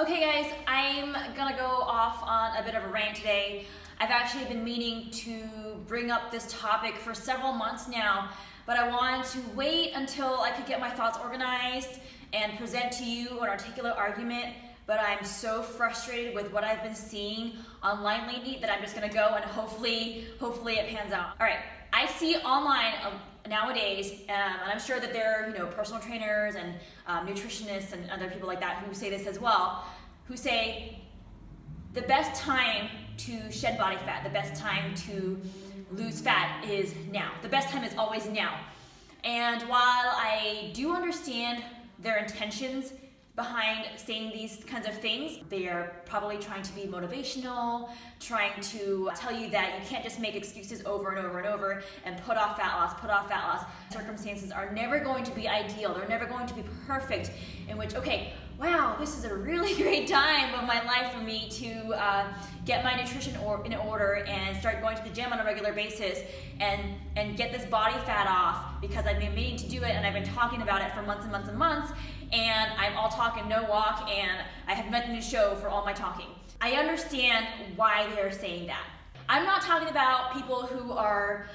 Okay guys, I'm gonna go off on a bit of a rant today. I've actually been meaning to bring up this topic for several months now, but I wanted to wait until I could get my thoughts organized and present to you an articulate argument, but I'm so frustrated with what I've been seeing online lately that I'm just gonna go and hopefully it pans out. All right, I see online nowadays, and I'm sure that there are personal trainers and nutritionists and other people like that who say this as well, who say the best time to shed body fat, the best time to lose fat is now. The best time is always now. And while I do understand their intentions behind saying these kinds of things, they are probably trying to be motivational, trying to tell you that you can't just make excuses over and over and over and put off fat loss. Circumstances are never going to be ideal. They're never going to be perfect, in which, okay, wow, this is a really great time of my life for me to get my nutrition in order and start going to the gym on a regular basis and get this body fat off because I've been meaning to do it and I've been talking about it for months and months and months, and I'm all talk and no walk and I have nothing to show for all my talking. I understand why they're saying that. I'm not talking about people who are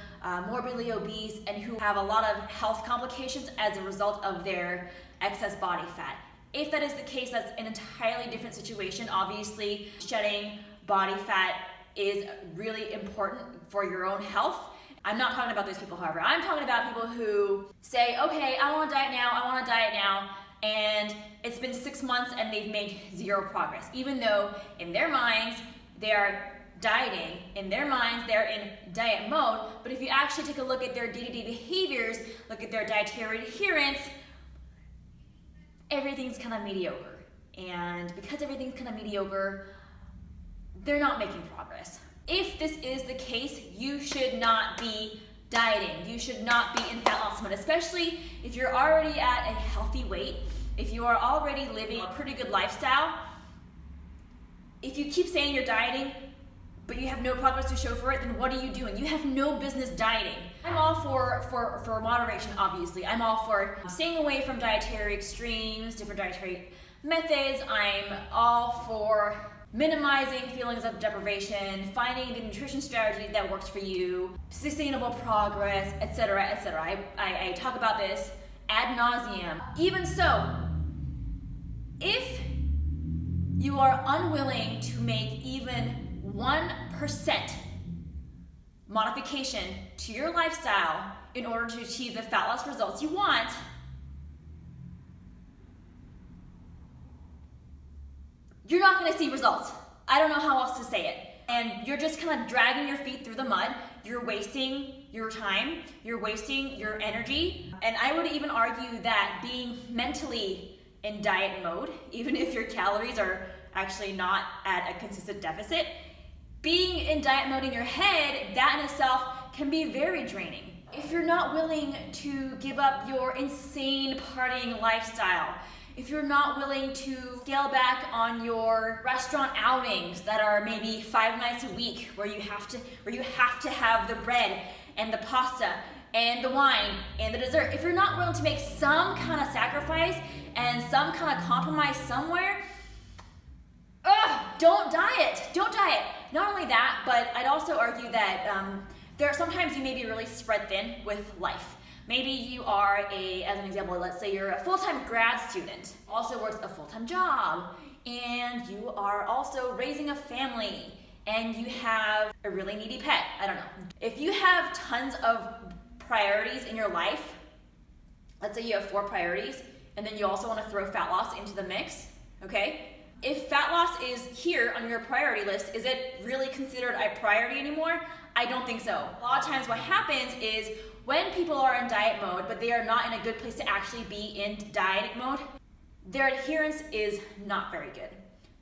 morbidly obese and who have a lot of health complications as a result of their excess body fat. If that is the case, that's an entirely different situation. Obviously, shedding body fat is really important for your own health. I'm not talking about those people, however. I'm talking about people who say, okay, I want to diet now, and it's been 6 months and they've made zero progress. Even though in their minds, they are dieting, in their minds, they're in diet mode, but if you actually take a look at their day-to-day behaviors, look at their dietary adherence, everything's kind of mediocre. And because everything's kind of mediocre, they're not making progress. If this is the case, you should not be dieting. You should not be in fat loss mode, especially if you're already at a healthy weight, if you are already living a pretty good lifestyle. If you keep saying you're dieting, but you have no progress to show for it, then what are you doing? You have no business dieting. I'm all for moderation, obviously. I'm all for staying away from dietary extremes, different dietary methods. I'm all for minimizing feelings of deprivation, finding the nutrition strategy that works for you, sustainable progress, etc., etc. I talk about this ad nauseum. Even so, if you are unwilling to make even 1% modification to your lifestyle in order to achieve the fat loss results you want, you're not going to see results. I don't know how else to say it. And you're just kind of dragging your feet through the mud. You're wasting your time. You're wasting your energy. And I would even argue that being mentally in diet mode, even if your calories are actually not at a consistent deficit, being in diet mode in your head, that in itself can be very draining. If you're not willing to give up your insane partying lifestyle, if you're not willing to scale back on your restaurant outings that are maybe 5 nights a week, where you have to have the bread and the pasta and the wine and the dessert, if you're not willing to make some kind of sacrifice and some kind of compromise somewhere, don't diet. Don't diet. Not only that, but I'd also argue that there are sometimes you may be really spread thin with life. Maybe you are as an example, let's say you're a full-time grad student, also works a full-time job, and you are also raising a family, and you have a really needy pet. I don't know. If you have tons of priorities in your life, let's say you have 4 priorities, and then you also want to throw fat loss into the mix, okay? If fat loss is here on your priority list, is it really considered a priority anymore? I don't think so. A lot of times what happens is when people are in diet mode, but they are not in a good place to actually be in diet mode, their adherence is not very good.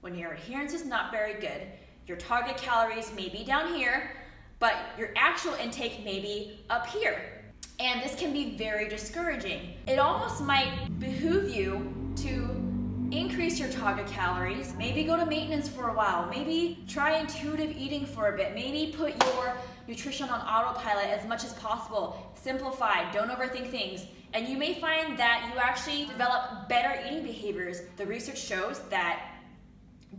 When your adherence is not very good, your target calories may be down here, but your actual intake may be up here. And this can be very discouraging. It almost might behoove you to increase your target calories, maybe go to maintenance for a while, maybe try intuitive eating for a bit, maybe put your nutrition on autopilot as much as possible, simplify, don't overthink things, and you may find that you actually develop better eating behaviors. The research shows that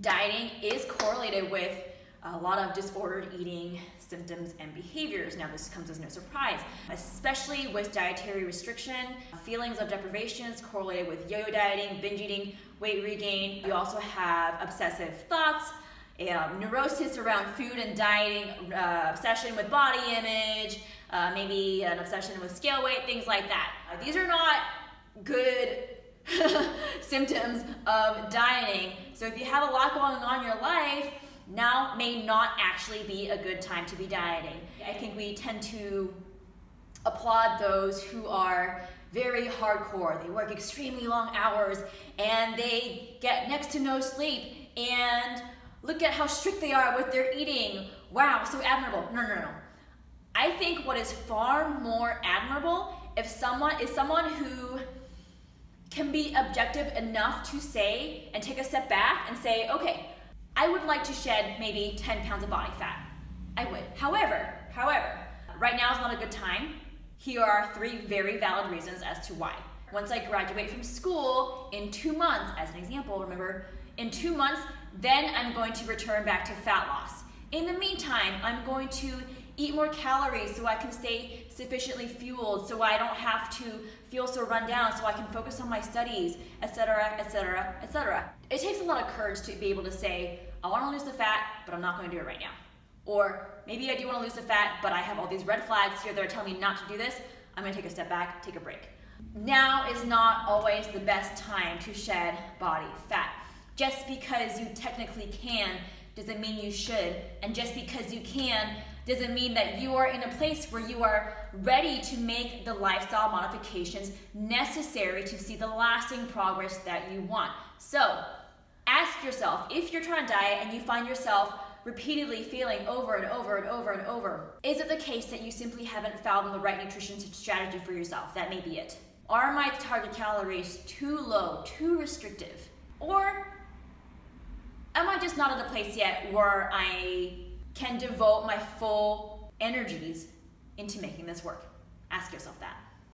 dieting is correlated with a lot of disordered eating symptoms and behaviors. Now, this comes as no surprise, especially with dietary restriction. Feelings of deprivation is correlated with yo-yo dieting, binge eating, weight regain. You also have obsessive thoughts, neurosis around food and dieting, obsession with body image, maybe an obsession with scale weight, things like that. These are not good symptoms of dieting. So if you have a lot going on in your life, now may not actually be a good time to be dieting. I think we tend to applaud those who are very hardcore. They work extremely long hours and they get next to no sleep, and look at how strict they are with their eating. Wow, so admirable. No. I think what is far more admirable is someone who can be objective enough to say and take a step back and say, okay, I would like to shed maybe 10 pounds of body fat. I would. However, right now is not a good time. Here are 3 very valid reasons as to why. Once I graduate from school in 2 months, as an example, remember, in 2 months, then I'm going to return back to fat loss. In the meantime, I'm going to eat more calories so I can stay sufficiently fueled, so I don't have to feel so run down, so I can focus on my studies, etc., etc., etc. It takes a lot of courage to be able to say, I want to lose the fat, but I'm not going to do it right now. Or maybe I do want to lose the fat, but I have all these red flags here that are telling me not to do this. I'm going to take a step back, take a break. Now is not always the best time to shed body fat. Just because you technically can doesn't mean you should, and just because you can doesn't mean that you are in a place where you are ready to make the lifestyle modifications necessary to see the lasting progress that you want. So ask yourself, if you're trying to diet and you find yourself repeatedly feeling over and over and over and over, is it the case that you simply haven't found the right nutrition strategy for yourself? That may be it. Are my target calories too low, too restrictive? Or am I just not at the place yet where I can devote my full energies into making this work? Ask yourself that.